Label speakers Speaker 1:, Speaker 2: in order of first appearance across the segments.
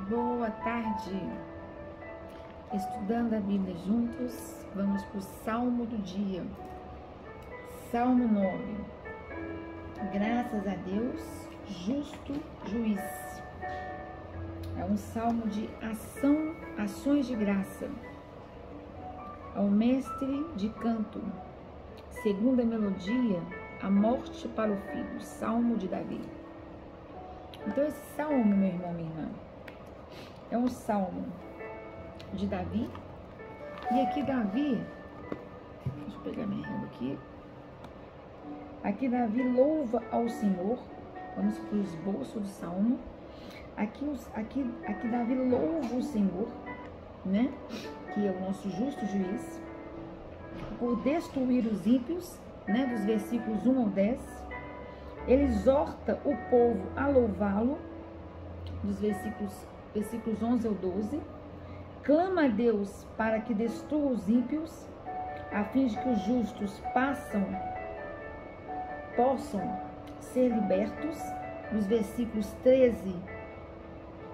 Speaker 1: Boa tarde. Estudando a Bíblia juntos, vamos para o Salmo do dia. Salmo 9. Graças a Deus, justo juiz. É um salmo de ações de graça. Ao mestre de canto. Segunda melodia, a morte para o filho. Salmo de Davi. Então esse salmo, meu irmão, minha irmã, é um salmo de Davi. E aqui Davi, deixa eu pegar minha régua aqui. Aqui Davi louva ao Senhor. Vamos para o esboço do salmo. Aqui Davi louva o Senhor, né? Que é o nosso justo juiz, por destruir os ímpios, né? Dos versículos 1 ao 10. Ele exorta o povo a louvá-lo, dos versículos 11 ao 12. Clama a Deus para que destrua os ímpios, a fim de que os justos possam ser libertos, dos versículos 13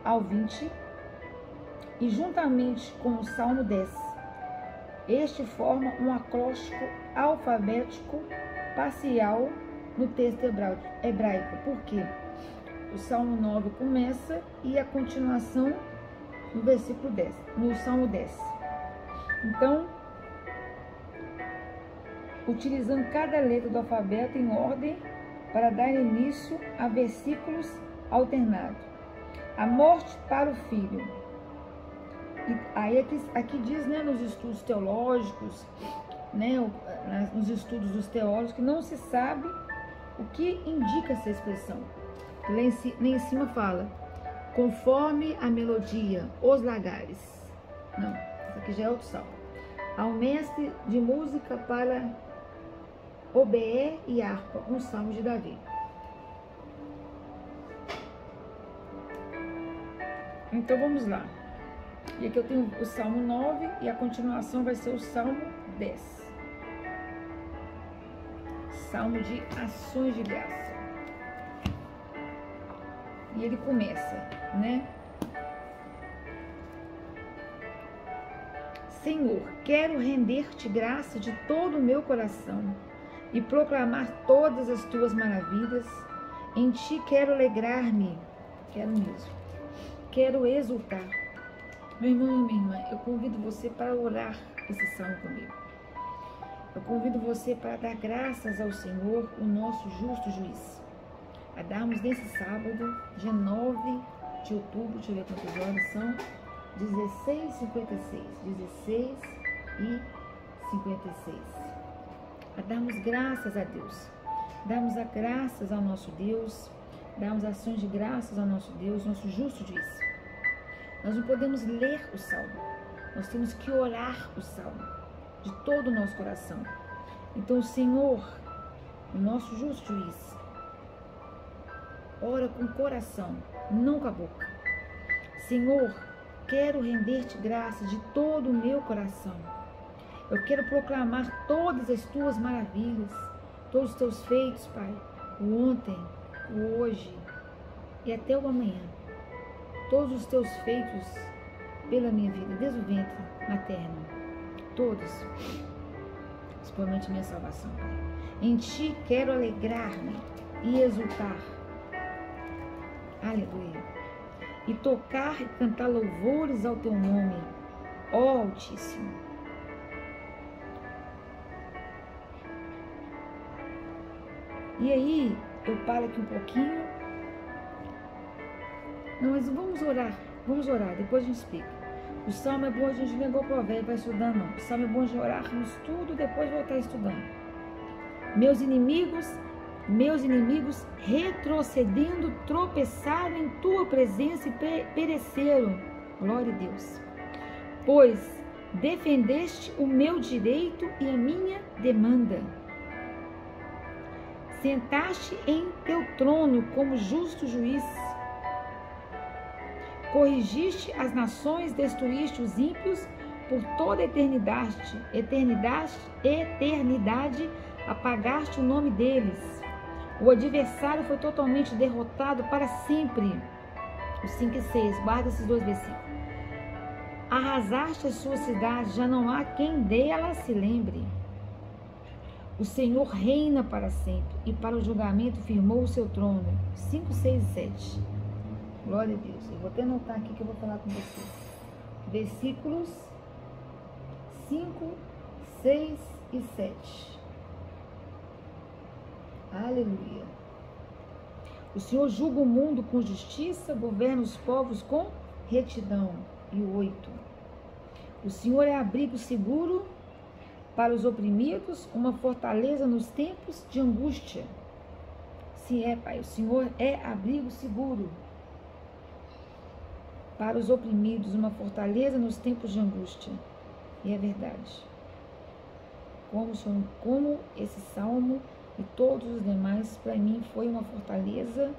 Speaker 1: ao 20. E juntamente com o Salmo 10, este forma um acróstico alfabético parcial no texto hebraico. Por quê? O Salmo 9 começa e a continuação no versículo 10, no Salmo 10. Então, utilizando cada letra do alfabeto em ordem para dar início a versículos alternados. A morte para o filho. E aí aqui diz, né, nos estudos teológicos, né, nos estudos dos teólogos, que não se sabe o que indica essa expressão. Lá em cima fala, conforme a melodia, os lagares. Não, isso aqui já é outro salmo. Ao mestre de música para oboé e harpa, um salmo de Davi. Então vamos lá. E aqui eu tenho o Salmo 9 e a continuação vai ser o Salmo 10. Salmo de ações de graça. E ele começa, né? Senhor, quero render-te graça de todo o meu coração e proclamar todas as tuas maravilhas. Em ti quero alegrar-me, quero mesmo, quero exultar. Meu irmão e minha irmã, eu convido você para orar esse salmo comigo. Eu convido você para dar graças ao Senhor, o nosso justo juiz. A darmos nesse sábado, dia 9 de outubro, deixa eu ver quantas horas são, 16h56, 16h56. A darmos graças a Deus, darmos a graças ao nosso Deus, darmos ações de graças ao nosso Deus, nosso justo juiz. Nós não podemos ler o salmo, nós temos que orar o salmo de todo o nosso coração. Então o Senhor, o nosso justo juiz, ora com o coração, não com a boca. Senhor, quero render-te graças de todo o meu coração. Eu quero proclamar todas as tuas maravilhas, todos os teus feitos, Pai, o ontem, o hoje e até o amanhã. Todos os teus feitos pela minha vida, desde o ventre materno, todos, principalmente minha salvação, Pai. Em ti quero alegrar-me e exultar, aleluia, e tocar e cantar louvores ao teu nome, ó Altíssimo. E aí, eu paro aqui um pouquinho. Não, mas vamos orar, depois a gente explica. O salmo é bom, a gente não é igual provérbio, vai estudando não. O salmo é bom de orar no estudo, depois voltar estudando. Meus inimigos retrocedendo, tropeçaram em tua presença e pereceram. Glória a Deus. Pois defendeste o meu direito e a minha demanda. Sentaste em teu trono como justo juiz. Corrigiste as nações, destruíste os ímpios por toda a eternidade, apagaste o nome deles. O adversário foi totalmente derrotado para sempre. O 5 e 6, guarda esses dois versículos. Arrasaste a sua cidade, já não há quem dela se lembre. O Senhor reina para sempre, e para o julgamento firmou o seu trono. 5, 6 e 7. Glória a Deus. Eu vou até anotar aqui que eu vou falar com vocês. Versículos 5, 6 e 7. Aleluia. O Senhor julga o mundo com justiça, governa os povos com retidão. E o 8. O Senhor é abrigo seguro para os oprimidos, uma fortaleza nos tempos de angústia. Sim, Pai, o Senhor é abrigo seguro para os oprimidos, uma fortaleza nos tempos de angústia. E é verdade. Como esse salmo e todos os demais, para mim foi uma fortaleza.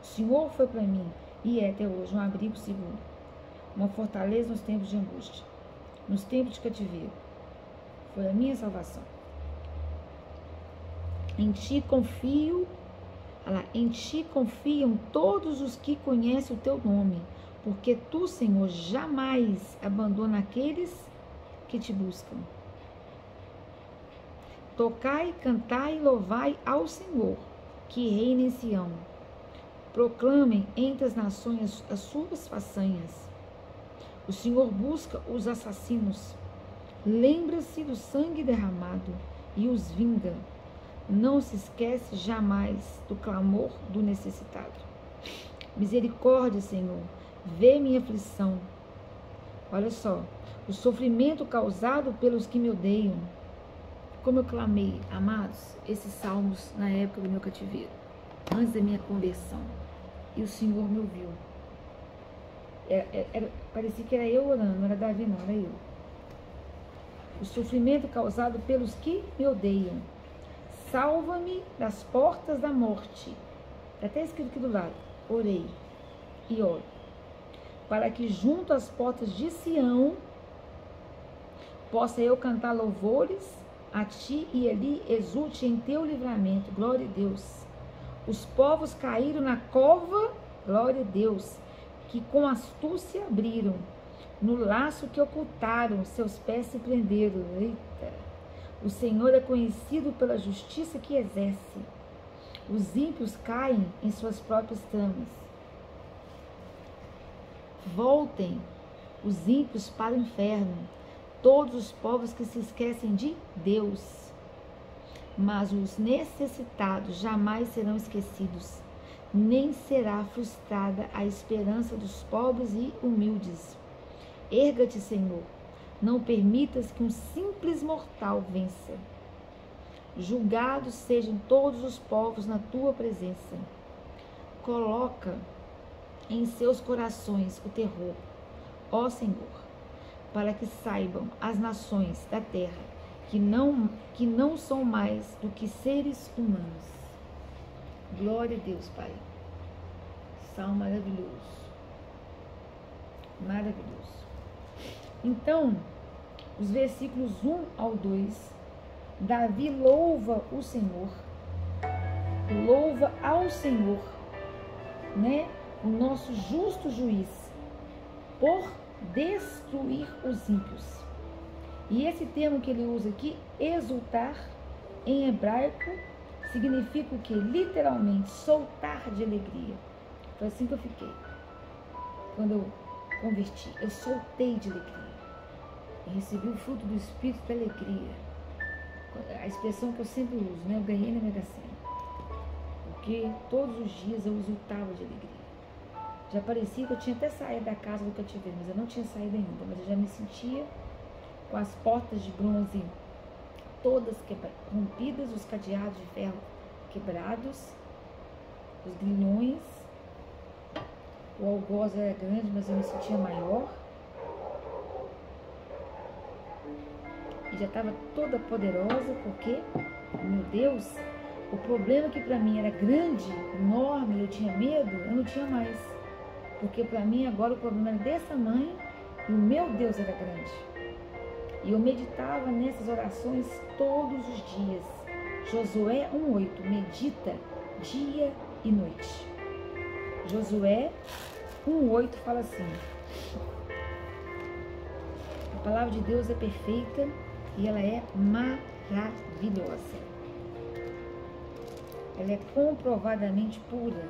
Speaker 1: O Senhor foi para mim e é até hoje um abrigo seguro, uma fortaleza nos tempos de angústia, nos tempos de cativeiro. Foi a minha salvação. Em ti confio, em ti confiam todos os que conhecem o teu nome, porque tu, Senhor, jamais abandona aqueles que te buscam. Tocai, cantai e louvai ao Senhor, que reina em Sião. Proclamem entre as nações as suas façanhas. O Senhor busca os assassinos, lembra-se do sangue derramado e os vinga. Não se esquece jamais do clamor do necessitado. Misericórdia, Senhor, vê minha aflição. Olha só, o sofrimento causado pelos que me odeiam. Como eu clamei, amados, esses salmos na época do meu cativeiro, antes da minha conversão. E o Senhor me ouviu. Parecia que era eu orando, não era Davi não, era eu. O sofrimento causado pelos que me odeiam. Salva-me das portas da morte. Está até escrito aqui do lado. Orei e oro. Para que junto às portas de Sião possa eu cantar louvores a ti e ali exulte em teu livramento. Glória a Deus. Os povos caíram na cova, glória a Deus, que com astúcia abriram. No laço que ocultaram, seus pés se prenderam. Eita! O Senhor é conhecido pela justiça que exerce. Os ímpios caem em suas próprias tramas. Voltem os ímpios para o inferno, todos os povos que se esquecem de Deus. Mas os necessitados jamais serão esquecidos, nem será frustrada a esperança dos pobres e humildes. Erga-te, Senhor, não permitas que um simples mortal vença. Julgados sejam todos os povos na tua presença. Coloca em seus corações o terror, ó Senhor, para que saibam as nações da terra que não são mais do que seres humanos. Glória a Deus, Pai. Salmo maravilhoso. Maravilhoso. Então, os versículos 1 ao 2, Davi louva o Senhor, louva ao Senhor, né, o nosso justo juiz, por destruir os ímpios. E esse termo que ele usa aqui, exultar, em hebraico, significa o que? Literalmente, soltar de alegria. Foi assim que eu fiquei. Quando eu converti, eu soltei de alegria. Eu recebi o fruto do Espírito da alegria. A expressão que eu sempre uso, né? Eu ganhei na Mega Sena. Porque todos os dias eu exultava de alegria. Já parecia que eu tinha até saído da casa do cativeiro, mas eu não tinha saído ainda. Mas eu já me sentia com as portas de bronze todas rompidas, os cadeados de ferro quebrados, os grilhões. O algoz era grande, mas eu me sentia maior. E já estava toda poderosa, porque, meu Deus, o problema que para mim era grande, enorme, eu tinha medo, eu não tinha mais. Porque para mim agora o problema era desse tamanho e o meu Deus era grande. E eu meditava nessas orações todos os dias. Josué 1:8, medita dia e noite. Josué 1:8 fala assim: a palavra de Deus é perfeita e ela é maravilhosa. Ela é comprovadamente pura.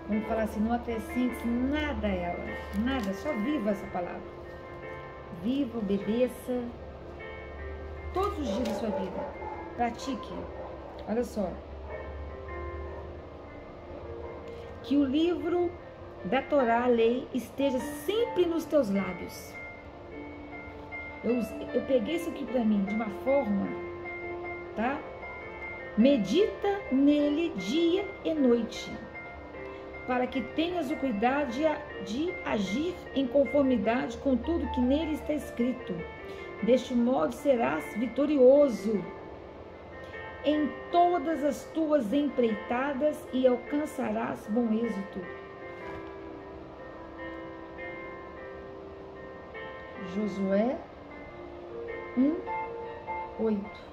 Speaker 1: Vamos falar assim, não acrescente nada a ela, nada, só viva essa palavra. Viva, obedeça, todos os dias da sua vida. Pratique. Olha só. Que o livro da Torá, a lei, esteja sempre nos teus lábios. Eu peguei isso aqui para mim de uma forma, tá? Medita nele dia e noite, para que tenhas o cuidado de agir em conformidade com tudo que nele está escrito. Deste modo serás vitorioso em todas as tuas empreitadas e alcançarás bom êxito. Josué 1:8.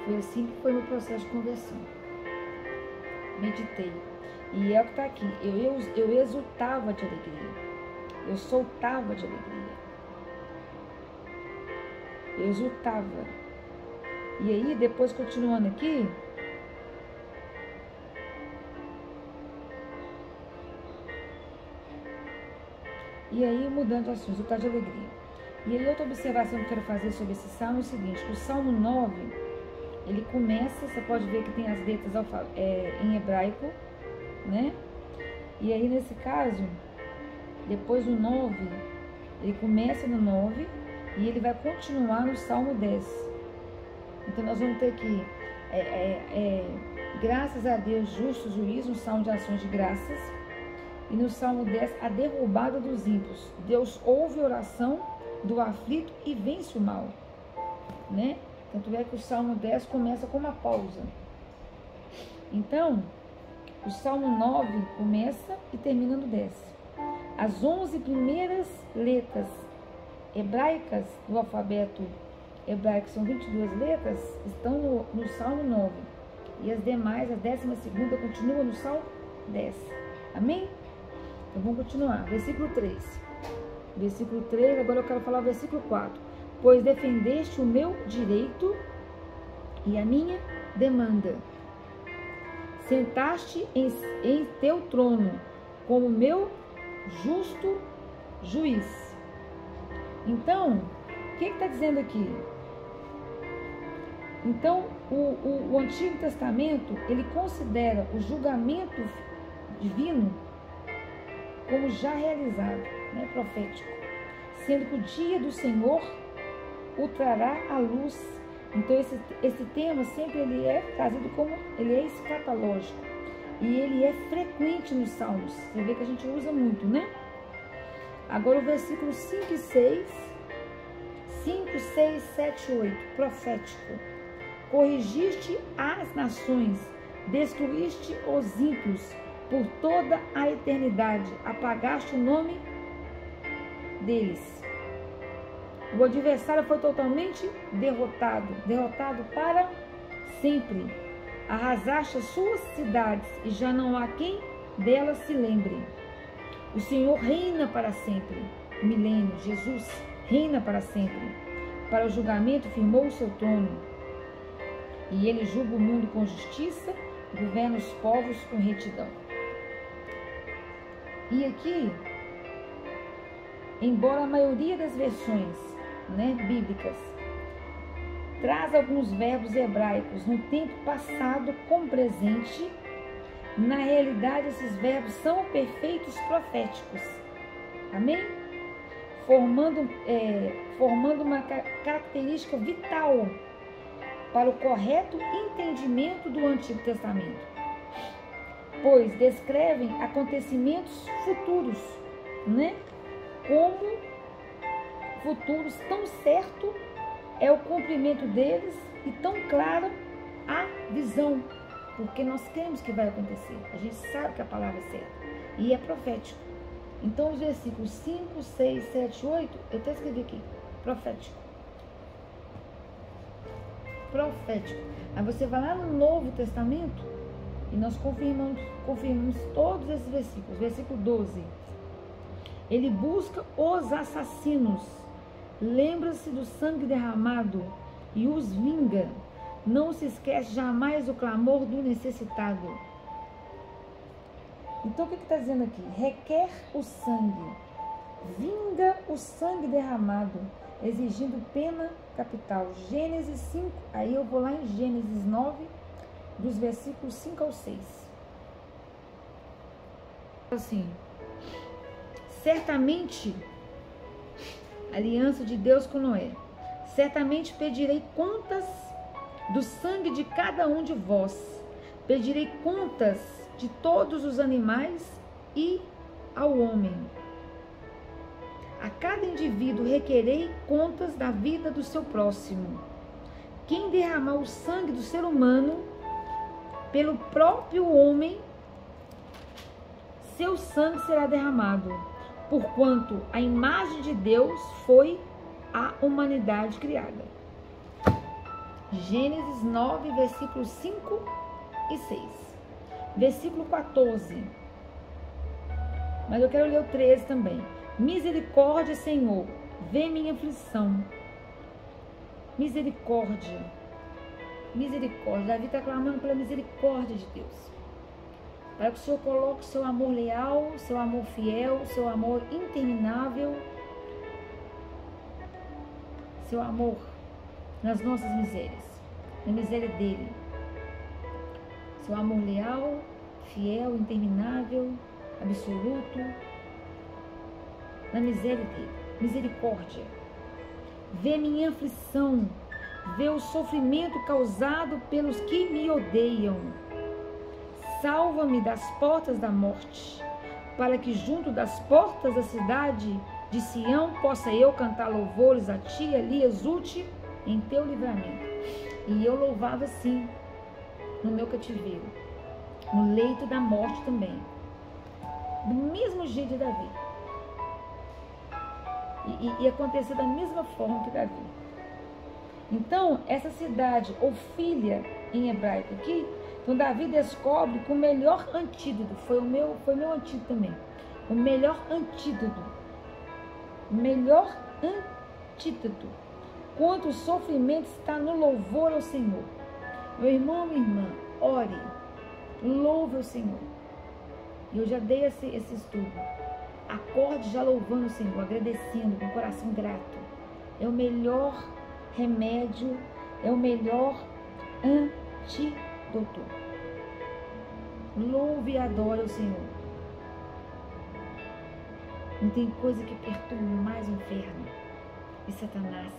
Speaker 1: Foi assim que foi meu processo de conversão. Meditei. E é o que está aqui. Eu exultava de alegria. Eu soltava de alegria. Eu exultava. E aí, depois continuando aqui, e aí mudando de assunto, exultar de alegria. E aí outra observação que eu quero fazer sobre esse salmo é o seguinte: o Salmo 9, ele começa, você pode ver que tem as letras em hebraico, né? E aí nesse caso, depois do 9, ele começa no 9 e ele vai continuar no Salmo 10. Então nós vamos ter aqui, graças a Deus, justo juízo, um salmo de ações de graças. E no Salmo 10, a derrubada dos ímpios. Deus ouve a oração do aflito e vence o mal, né? Tanto é que o Salmo 10 começa com uma pausa. Então, o Salmo 9 começa e termina no 10. As 11 primeiras letras hebraicas do alfabeto hebraico, são 22 letras, estão no Salmo 9. E as demais, a 12ª, continua no Salmo 10. Amém? Então vamos continuar. Versículo 3. Versículo 3, agora eu quero falar o versículo 4. Pois defendeste o meu direito e a minha demanda. Sentaste em teu trono como meu justo juiz. Então, o que está dizendo aqui? Então, o Antigo Testamento, ele considera o julgamento divino como já realizado, né, profético, sendo que o dia do Senhor o trará à luz. Então esse tema sempre ele é trazido como, ele é escatológico e ele é frequente nos Salmos. Você vê que a gente usa muito, né? Agora o versículo 5 e 6, 5, 6, 7, 8, profético. Corrigiste as nações, destruíste os ímpios, por toda a eternidade, apagaste o nome deles. O adversário foi totalmente derrotado para sempre. Arrasaste as suas cidades e já não há quem delas se lembre. O Senhor reina para sempre. O milênio, Jesus reina para sempre. Para o julgamento firmou o seu trono. E ele julga o mundo com justiça, governa os povos com retidão. E aqui, embora a maioria das versões, né, bíblicas traz alguns verbos hebraicos no tempo passado como presente, na realidade esses verbos são perfeitos proféticos. Amém? Formando uma característica vital para o correto entendimento do Antigo Testamento, pois descrevem acontecimentos futuros, né? Como futuros, tão certo é o cumprimento deles e tão clara a visão, porque nós cremos que vai acontecer. A gente sabe que a palavra é certa e é profético. Então, os versículos 5, 6, 7, 8, eu até escrevi aqui, profético. Profético. Aí você vai lá no Novo Testamento, E nós confirmamos todos esses versículos. Versículo 12. Ele busca os assassinos, lembra-se do sangue derramado e os vinga. Não se esquece jamais o clamor do necessitado. Então o que está dizendo aqui? Requer o sangue, vinga o sangue derramado, exigindo pena capital. Gênesis 5, aí eu vou lá em Gênesis 9, dos versículos 5 ao 6. Assim, certamente, aliança de Deus com Noé, certamente pedirei contas do sangue de cada um de vós, pedirei contas de todos os animais e ao homem. A cada indivíduo requerei contas da vida do seu próximo. Quem derramar o sangue do ser humano, pelo próprio homem, seu sangue será derramado, porquanto a imagem de Deus foi a humanidade criada. Gênesis 9, versículos 5 e 6. Versículo 14. Mas eu quero ler o 13 também. Misericórdia, Senhor, vê minha aflição. Misericórdia. Misericórdia. Davi está clamando pela misericórdia de Deus. Para que o Senhor coloque o seu amor leal, seu amor fiel, seu amor interminável, seu amor nas nossas misérias, na miséria dele. Seu amor leal, fiel, interminável, absoluto, na miséria dele. Misericórdia. Vê minha aflição, vê o sofrimento causado pelos que me odeiam. Salva-me das portas da morte, para que junto das portas da cidade de Sião possa eu cantar louvores a ti, ali exulte em teu livramento. E eu louvava assim, no meu cativeiro, no leito da morte também, do mesmo jeito de Davi. E aconteceu da mesma forma que Davi. Então, essa cidade, ou filha em hebraico aqui, então Davi descobre que o melhor antídoto, foi meu antídoto também, o melhor antídoto contra o sofrimento está no louvor ao Senhor. Meu irmão, minha irmã, ore, louve o Senhor. E eu já dei esse estudo. Acorde já louvando o Senhor, agradecendo, com o coração grato. É o melhor remédio, é o melhor antídoto. Louve e adore o Senhor. Não tem coisa que perturbe mais o inferno e Satanás.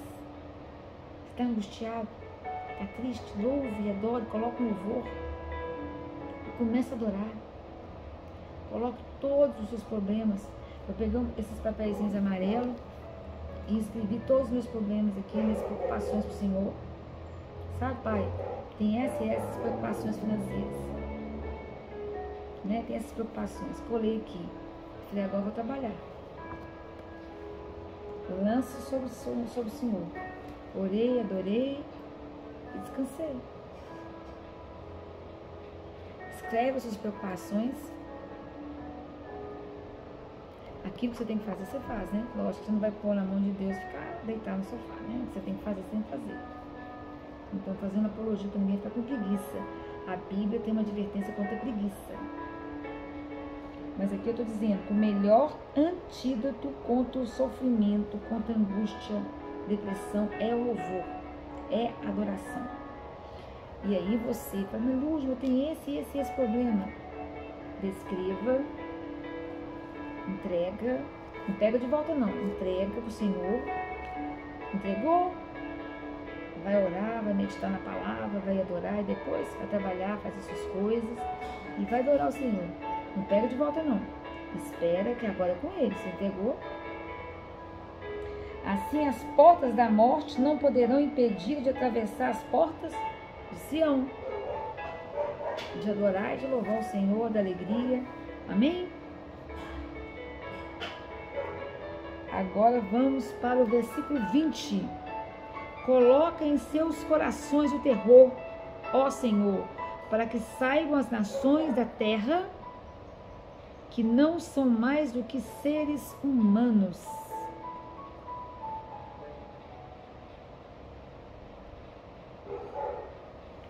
Speaker 1: Você está angustiado? Está triste? Louve e adore, coloque um louvor. E comece a adorar. Coloque todos os seus problemas. Eu peguei esses papeizinhos amarelos e escrevi todos os meus problemas aqui, minhas preocupações para o Senhor. Sabe, Pai? Tem essas preocupações financeiras. Né? Tem essas preocupações. Colei aqui. Falei, agora eu vou trabalhar. Lance sobre o Senhor. Orei, adorei e descansei. Escreve as suas preocupações. Aquilo que você tem que fazer, você faz, né? Lógico que você não vai pôr na mão de Deus e ficar deitado no sofá, né? Você tem que fazer, você tem que fazer. Então, fazendo apologia para ninguém ficar com preguiça. A Bíblia tem uma advertência contra a preguiça. Mas aqui eu estou dizendo que o melhor antídoto contra o sofrimento, contra a angústia, depressão, é o louvor, é a adoração. E aí você fala, mas Lúcia, eu tenho esse problema. Descreva, entrega, não pega de volta não, entrega para o Senhor, entregou, vai orar, vai meditar na palavra, vai adorar e depois vai trabalhar, faz as suas coisas e vai adorar o Senhor. Não pega de volta não, espera que agora é com ele, você entregou. Assim as portas da morte não poderão impedir de atravessar as portas de Sião, de adorar e de louvar o Senhor, da alegria, amém? Agora vamos para o versículo 20. Coloca em seus corações o terror, ó Senhor, para que saibam as nações da terra que não são mais do que seres humanos.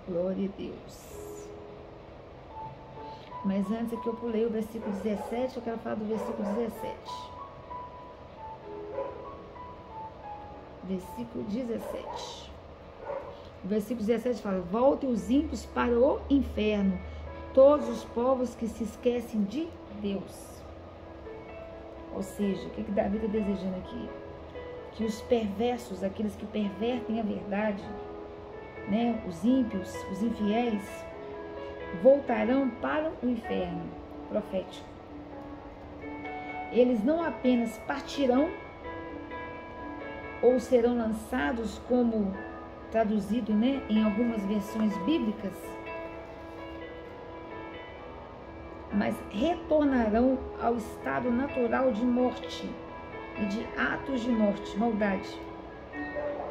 Speaker 1: Glória a Deus. Mas antes aqui eu pulei o versículo 17, eu quero falar do versículo 17. Versículo 17. O versículo 17 fala: voltem os ímpios para o inferno, todos os povos que se esquecem de Deus. Ou seja, o que Davi está desejando aqui? Que os perversos, aqueles que pervertem a verdade, né, os ímpios, os infiéis, voltarão para o inferno profético. Eles não apenas partirão ou serão lançados, como traduzido, né, em algumas versões bíblicas, mas retornarão ao estado natural de morte e de atos de morte, maldade.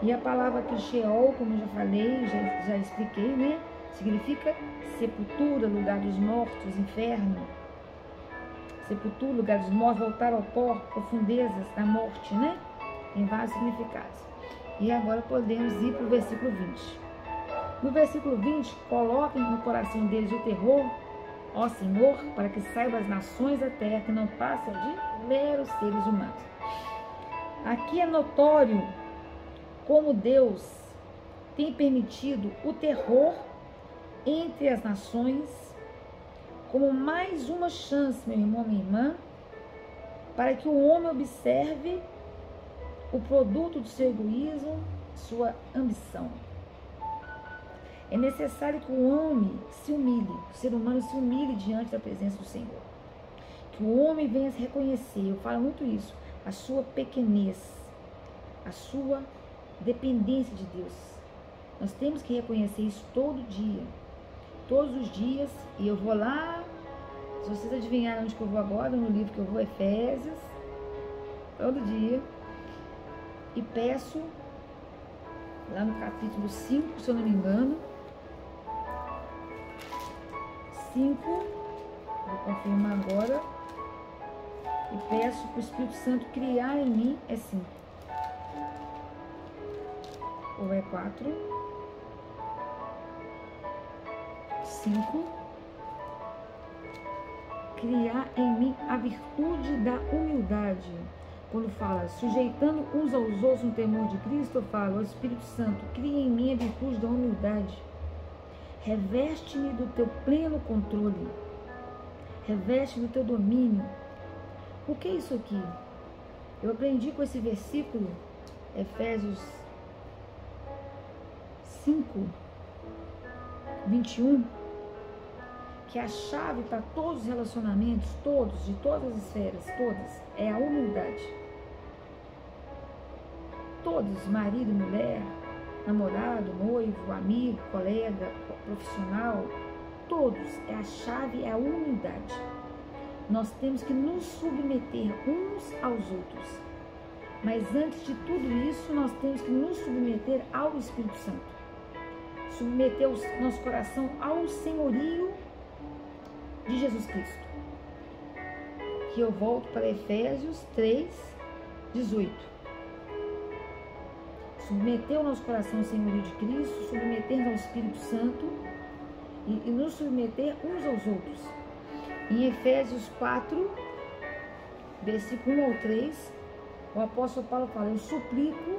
Speaker 1: E a palavra aqui, Sheol, como eu já falei, já expliquei, né, significa sepultura, lugar dos mortos, inferno. Sepultura, lugar dos mortos, voltar ao pó, profundezas da morte, né? Tem vários significados. E agora podemos ir para o versículo 20. No versículo 20, coloquem no coração deles o terror, ó Senhor, para que saibam as nações da terra que não passam de meros seres humanos. Aqui é notório como Deus tem permitido o terror entre as nações como mais uma chance, meu irmão, minha irmã, para que o homem observe o produto do seu egoísmo, sua ambição. É necessário que o homem se humilhe, o ser humano se humilhe diante da presença do Senhor. Que o homem venha se reconhecer, eu falo muito isso, a sua pequenez, a sua dependência de Deus. Nós temos que reconhecer isso todo dia, todos os dias. E eu vou lá, se vocês adivinharem onde que eu vou agora, no livro que eu vou, Efésios, todo dia, e peço, lá no capítulo 5, se eu não me engano, 5, vou confirmar agora, e peço para o Espírito Santo criar em mim, é 5, ou é 4, 5, criar em mim a virtude da humildade. Quando fala sujeitando uns aos outros no temor de Cristo, eu falo ao Espírito Santo, cria em mim a virtude da humildade. Reveste-me do teu pleno controle. Reveste-me do teu domínio. O que é isso aqui? Eu aprendi com esse versículo, Efésios 5, 21, que a chave para todos os relacionamentos, todos, de todas as esferas, todas, é a humildade. Todos, marido, mulher, namorado, noivo, amigo, colega, profissional, todos, a chave é a humildade. Nós temos que nos submeter uns aos outros. Mas antes de tudo isso, nós temos que nos submeter ao Espírito Santo. Submeter o nosso coração ao senhorio de Jesus Cristo. Que eu volto para Efésios 3, 18. Submeter o nosso coração ao senhorio de Cristo, submeter ao Espírito Santo e nos submeter uns aos outros. Em Efésios 4, versículo 1 ao 3, o apóstolo Paulo fala: eu suplico,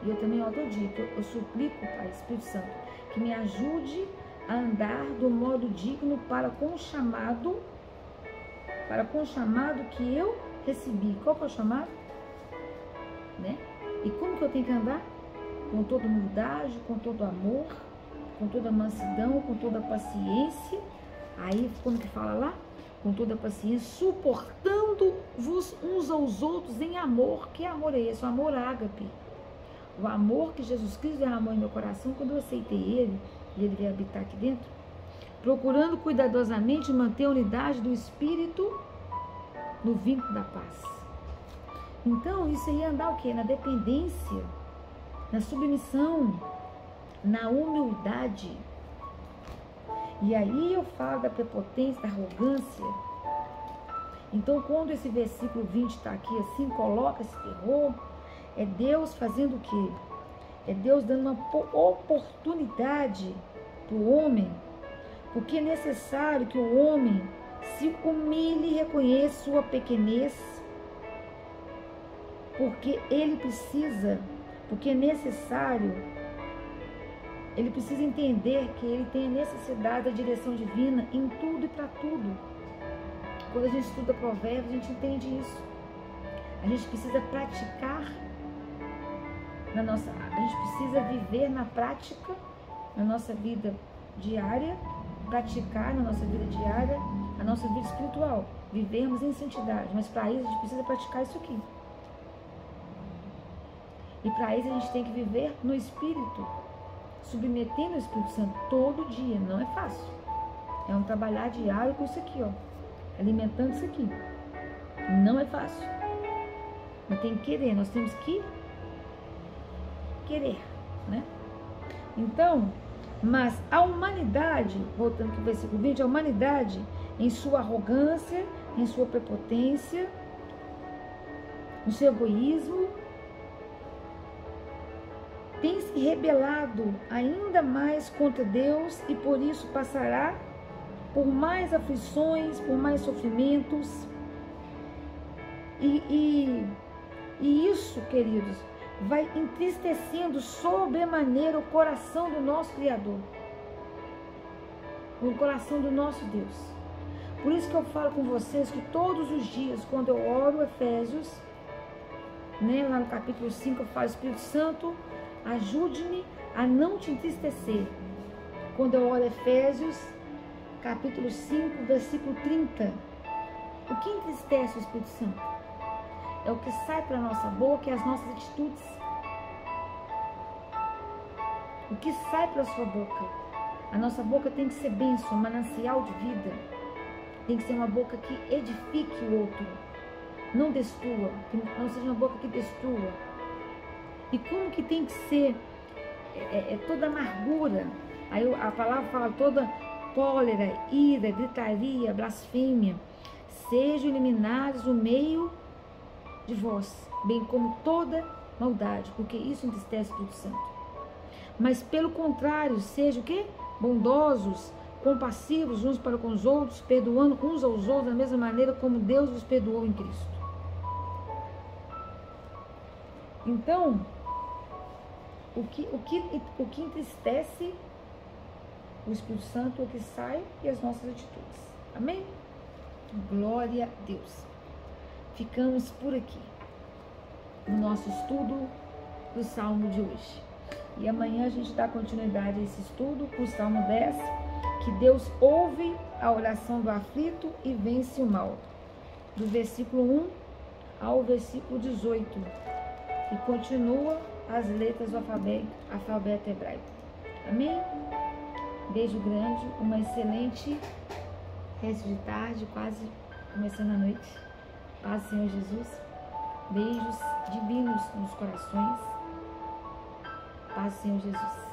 Speaker 1: e eu também todo dia, eu suplico, Pai, Espírito Santo, que me ajude a andar do modo digno para com o chamado que eu recebi. Qual que é o chamado? Né? E como que eu tenho que andar? Com toda humildade, com todo amor, com toda mansidão, com toda paciência. Aí, como que fala lá? Com toda paciência, suportando-vos uns aos outros em amor. Que amor é esse? O amor ágape. O amor que Jesus Cristo derramou em meu coração quando eu aceitei Ele, e Ele veio habitar aqui dentro. Procurando cuidadosamente manter a unidade do Espírito no vínculo da paz. Então, isso aí é andar o quê? Na dependência, na submissão, na humildade. E aí eu falo da prepotência, da arrogância. Então, quando esse versículo 20 está aqui assim, coloca esse terror, é Deus fazendo o quê? É Deus dando uma oportunidade para o homem, porque é necessário que o homem se humilhe e reconheça sua pequenez, porque ele precisa, porque é necessário, ele precisa entender que ele tem a necessidade da direção divina em tudo e para tudo. Quando a gente estuda Provérbios, a gente entende isso. A gente precisa praticar a gente precisa viver na prática, na nossa vida diária, praticar na nossa vida diária, a nossa vida espiritual, vivermos em santidade, mas para isso a gente precisa praticar isso aqui. E para isso a gente tem que viver no Espírito, submetendo o Espírito Santo todo dia. Não é fácil. É um trabalhar diário com isso aqui, ó, alimentando isso aqui. Não é fácil. Mas tem que querer, nós temos que querer, né? Então, mas a humanidade, voltando para o versículo 20, a humanidade, em sua arrogância, em sua prepotência, no seu egoísmo, tem se rebelado ainda mais contra Deus e por isso passará por mais aflições, por mais sofrimentos. E isso, queridos, vai entristecendo sobremaneira o coração do nosso Criador, o coração do nosso Deus. Por isso que eu falo com vocês que todos os dias, quando eu oro Efésios, né, lá no capítulo 5, eu falo: Espírito Santo, ajude-me a não te entristecer. Quando eu oro Efésios, capítulo 5, versículo 30. O que entristece o Espírito Santo? É o que sai pela nossa boca e as nossas atitudes. O que sai pela sua boca. A nossa boca tem que ser bênção, manancial de vida. Tem que ser uma boca que edifique o outro. Não destrua. Que não seja uma boca que destrua. E como que tem que ser toda amargura? Aí a palavra fala toda cólera, ira, gritaria, blasfêmia. Sejam eliminados do meio de vós, bem como toda maldade, porque isso entristece o Espírito Santo. Mas pelo contrário, sejam o quê? Bondosos, compassivos uns para com os outros, perdoando uns aos outros da mesma maneira como Deus os perdoou em Cristo. Então, o que entristece o Espírito Santo é o que sai e as nossas atitudes. Amém? Glória a Deus. Ficamos por aqui no nosso estudo do Salmo de hoje. E amanhã a gente dá continuidade a esse estudo com o Salmo 10, que Deus ouve a oração do aflito e vence o mal. Do versículo 1 ao versículo 18. E continua as letras do alfabeto hebraico. Amém? Beijo grande, uma excelente resto de tarde, quase começando a noite. Paz, Senhor Jesus. Beijos divinos nos corações. Paz, Senhor Jesus.